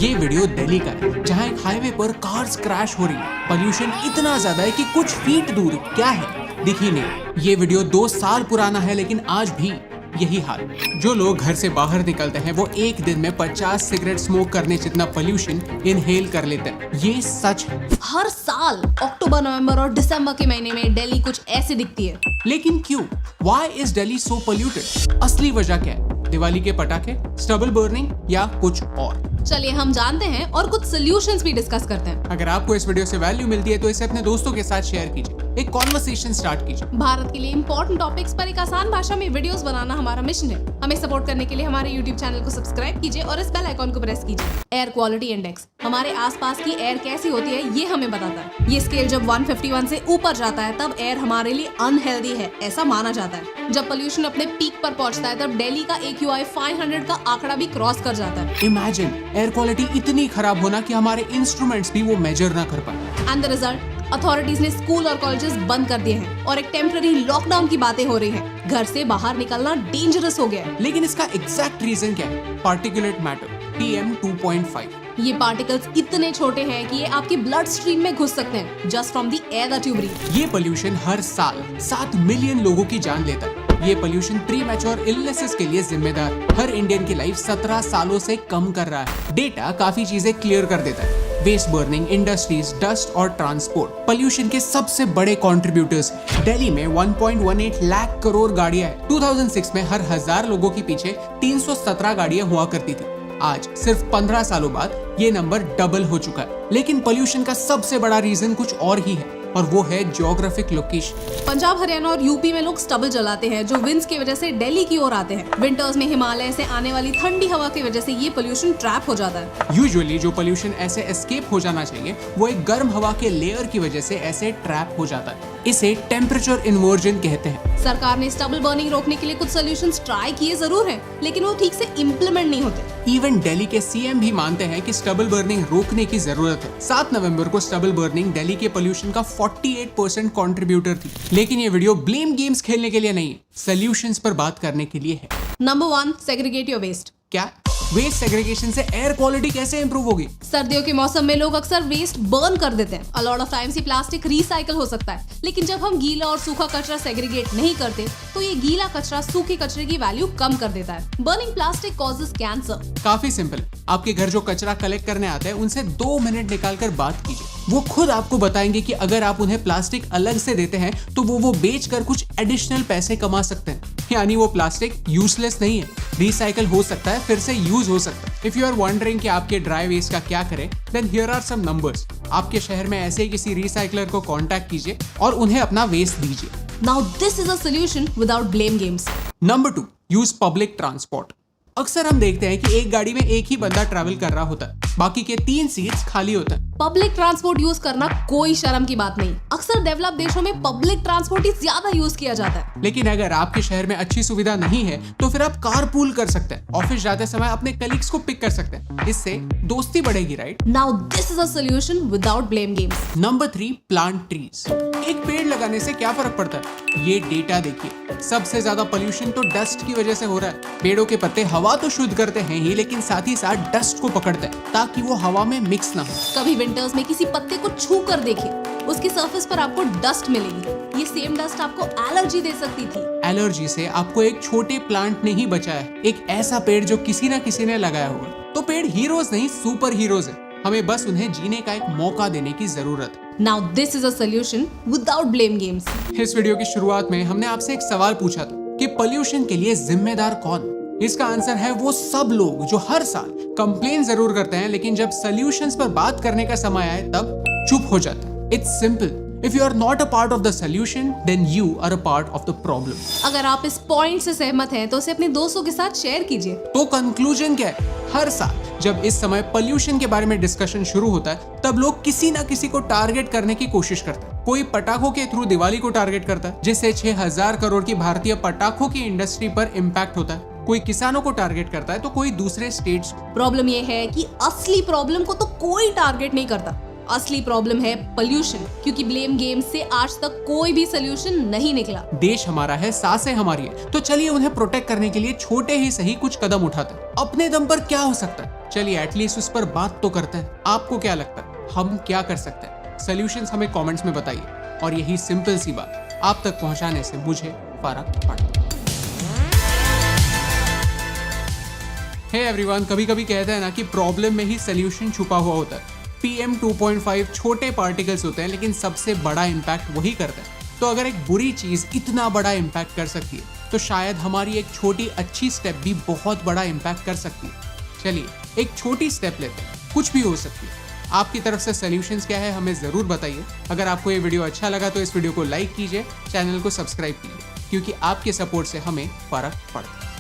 ये वीडियो दिल्ली का है, जहाँ एक हाईवे पर कार्स क्रैश हो रही है। पोल्यूशन इतना ज्यादा है कि कुछ फीट दूर क्या है दिख ही नहीं। ये वीडियो 2 साल पुराना है, लेकिन आज भी यही हाल। जो लोग घर से बाहर निकलते हैं वो एक दिन में 50 सिगरेट स्मोक करने जितना पोल्यूशन इनहेल कर लेते हैं। ये सच है। हर साल अक्टूबर, नवंबर और दिसंबर के महीने में दिल्ली कुछ ऐसी दिखती है। लेकिन क्यों? Why is Delhi so polluted? असली वजह क्या है? दिवाली के पटाखे, स्टबल बर्निंग या कुछ और? चलिए हम जानते हैं और कुछ सॉल्यूशंस भी डिस्कस करते हैं। अगर आपको इस वीडियो से वैल्यू मिलती है तो इसे अपने दोस्तों के साथ शेयर कीजिए, एक कॉन्वर्सेशन स्टार्ट कीजिए। भारत के लिए इंपॉर्टेंट टॉपिक्स पर एक आसान भाषा में वीडियोस बनाना हमारा मिशन है। हमें सपोर्ट करने के लिए हमारे YouTube चैनल को सब्सक्राइब कीजिए और इस बेल आइकॉन को प्रेस कीजिए। एयर क्वालिटी इंडेक्स हमारे आसपास की एयर कैसी होती है ये हमें बताता है। ये स्केल जब 151 से ऊपर जाता है तब एयर हमारे लिए अनहेल्दी है ऐसा माना जाता है। जब पोल्यूशन अपने पीक पर पहुंचता है तब दिल्ली का AQI 500 का आंकड़ा भी क्रॉस कर जाता है। इमेजिन एयर क्वालिटी इतनी खराब होना कि हमारे इंस्ट्रूमेंट्स भी वो मेजर ना कर पाए। एंड द रिजल्ट, अथॉरिटीज ने स्कूल और कॉलेजेस बंद कर दिए हैं और एक टेम्पररी लॉकडाउन की बातें हो रही हैं। घर से बाहर निकलना डेंजरस हो गया है। लेकिन इसका एग्जैक्ट रीजन क्या है? Particulate matter PM 2.5। ये पार्टिकल्स इतने छोटे हैं कि ये आपकी ब्लड स्ट्रीम में घुस सकते हैं just from the air that you breathe. ये पोल्यूशन हर साल 7 मिलियन लोगों की जान लेता है। ये पोल्यूशन प्रीमैच्योर इलनेसेस के लिए जिम्मेदार हर इंडियन की लाइफ 17 सालों से कम कर रहा है। डेटा काफी चीजें क्लियर कर देता है। वेस्ट बर्निंग, इंडस्ट्रीज, डस्ट और ट्रांसपोर्ट पोल्यूशन के सबसे बड़े कंट्रीब्यूटर्स। दिल्ली में 1.18 लाख करोड़ गाड़ियां हैं। 2006 में हर 1000 लोगों के पीछे 317 गाड़ियां हुआ करती थी। आज सिर्फ 15 सालों बाद ये नंबर डबल हो चुका है। लेकिन पोल्यूशन का सबसे बड़ा रीजन कुछ और ही है और वो है जियोग्राफिक लोकेशन। पंजाब, हरियाणा और यूपी में लोग स्टबल जलाते हैं जो विंड्स की वजह से दिल्ली की ओर आते हैं। विंटर्स में हिमालय से आने वाली ठंडी हवा की वजह से ये पोल्यूशन ट्रैप हो जाता है। यूजुअली जो पोल्यूशन ऐसे एस्केप हो जाना चाहिए वो एक गर्म हवा के लेयर की वजह से ऐसे ट्रैप हो जाता है। इसे टेम्परेचर इन्वर्जन कहते हैं। सरकार ने स्टबल बर्निंग रोकने के लिए कुछ सॉल्यूशंस ट्राई किए जरूर हैं, लेकिन वो ठीक से इम्प्लीमेंट नहीं होते। इवन दिल्ली के CM भी मानते हैं कि स्टबल बर्निंग रोकने की जरूरत है। 7 नवंबर को स्टबल बर्निंग दिल्ली के पोल्यूशन का 48% कंट्रीब्यूटर थी। लेकिन ये वीडियो ब्लेम गेम्स खेलने के लिए नहीं, सॉल्यूशंस पर बात करने के लिए है। Number 1, segregate your waste. क्या? वेस्ट सेग्रीगेशन से एयर क्वालिटी कैसे इंप्रूव होगी? सर्दियों के मौसम में लोग अक्सर वेस्ट बर्न कर देते हैं। अ लॉट ऑफ टाइम्स ये प्लास्टिक रिसाइकल हो सकता है, लेकिन जब हम गीला और सूखा कचरा सेग्रीगेट नहीं करते तो ये गीला कचरा सूखे कचरे की वैल्यू कम कर देता है। Burning plastic causes cancer. काफी सिंपल। आपके घर जो कचरा कलेक्ट करने आते हैं उनसे 2 मिनट निकालकर बात कीजिए। वो खुद आपको बताएंगे कि अगर आप उन्हें प्लास्टिक अलग से देते हैं तो वो बेचकर कुछ एडिशनल पैसे कमा सकते हैं। यानी वो प्लास्टिक यूजलेस नहीं है, रिसाइकल हो सकता है, फिर से यूज हो सकता है। इफ यू आर वंडरिंग कि आपके ड्राई वेस्ट का क्या करें, then here are some numbers. आपके शहर में ऐसे ही किसी रिसाइकलर को कांटेक्ट कीजिए और उन्हें अपना वेस्ट दीजिए। Now this is a solution without blame games. Number 2, use public transport. अक्सर हम देखते हैं कि एक गाड़ी में एक ही बंदा ट्रैवल कर रहा होता है, बाकी के 3 सीट्स खाली होता है। पब्लिक ट्रांसपोर्ट यूज करना कोई शर्म की बात नहीं। अक्सर डेवलप देशों में पब्लिक ट्रांसपोर्ट ही ज्यादा यूज किया जाता है। लेकिन अगर आपके शहर में अच्छी सुविधा नहीं है तो फिर आप कारपूल कर सकते हैं। ऑफिस जाते समय अपने कलीग्स को पिक कर सकते हैं। इससे दोस्ती बढ़ेगी, right? Now this is a solution without blame games. Number 3, plant trees. एक पेड़ लगाने से क्या फर्क पड़ता है? ये डेटा देखिए। सबसे ज्यादा पोल्यूशन तो डस्ट की वजह से हो रहा है। पेड़ों के पत्ते हवा तो शुद्ध करते हैं ही, लेकिन साथ ही साथ डस्ट को पकड़ते हैं ताकि वो हवा में मिक्स ना हो। कभी विंटर्स में किसी पत्ते को छू कर देखिए, उसकी सरफेस पर आपको डस्ट मिलेगी। ये सेम डस्ट आपको एलर्जी दे सकती थी। एलर्जी से आपको एक छोटे प्लांट ने ही बचाया है, एक ऐसा पेड़ जो किसी ना किसी ने लगाया होगा। तो पेड़ हीरोज नहीं, सुपर हीरोज है। हमें बस उन्हें जीने का एक मौका देने की जरूरत है। Now this is a solution without blame games. इस वीडियो की शुरुआत में हमने आपसे एक सवाल पूछा था कि पोल्यूशन के लिए जिम्मेदार कौन? इसका आंसर है वो सब लोग जो हर साल कंप्लेन जरूर करते हैं, लेकिन जब सॉल्यूशंस पर बात करने का समय आए तब चुप हो जाते हैं। It's simple. If you are not a part of the solution, then you are a part of the problem. अगर आप इस पॉइंट से सहमत हैं तो इसे अपने दोस्तों के साथ शेयर कीजिए। तो कंक्लूजन क्या है? हर साल जब इस समय पोल्यूशन के बारे में डिस्कशन शुरू होता है तब लोग किसी ना किसी को टारगेट करने की कोशिश करते हैं। कोई पटाखों के थ्रू दिवाली को टारगेट करता है, जिससे 6000 करोड़ की भारतीय पटाखों की इंडस्ट्री पर इम्पैक्ट होता है। कोई किसानों को टारगेट करता है तो कोई दूसरे स्टेट्स। प्रॉब्लम ये है कि असली प्रॉब्लम को तो कोई टारगेट नहीं करता। असली प्रॉब्लम है पोल्यूशन, क्योंकि ब्लेम गेम से आज तक कोई भी सोल्यूशन नहीं निकला। देश हमारा है, सांसें हमारी है, तो चलिए उन्हें प्रोटेक्ट करने के लिए छोटे ही सही कुछ कदम उठाते हैं। अपने दम पर क्या हो सकता है, चलिए एटलीस्ट उस पर बात तो करते हैं। आपको क्या लगता है हम क्या कर सकते हैं? सॉल्यूशंस हमें कमेंट्स में बताइए, और यही सिंपल सी बात आप तक पहुंचाने से मुझे फर्क पड़ता है। हे एवरीवन, कभी कभी कहते हैं ना कि प्रॉब्लम में ही सॉल्यूशन छुपा हुआ होता है। PM 2.5 छोटे पार्टिकल्स होते हैं, लेकिन सबसे बड़ा इम्पैक्ट वही करते हैं। तो अगर एक बुरी चीज इतना बड़ा इम्पैक्ट कर सकती है, तो शायद हमारी एक छोटी अच्छी स्टेप भी बहुत बड़ा इम्पैक्ट कर सकती है। चलिए एक छोटी स्टेप लेते हैं, कुछ भी हो सकती है। आपकी तरफ से सॉल्यूशंस क्या है हमें जरूर बताइए। अगर आपको ये वीडियो अच्छा लगा तो इस वीडियो को लाइक कीजिए, चैनल को सब्सक्राइब कीजिए, क्योंकि आपके सपोर्ट से हमें फर्क पड़ता है।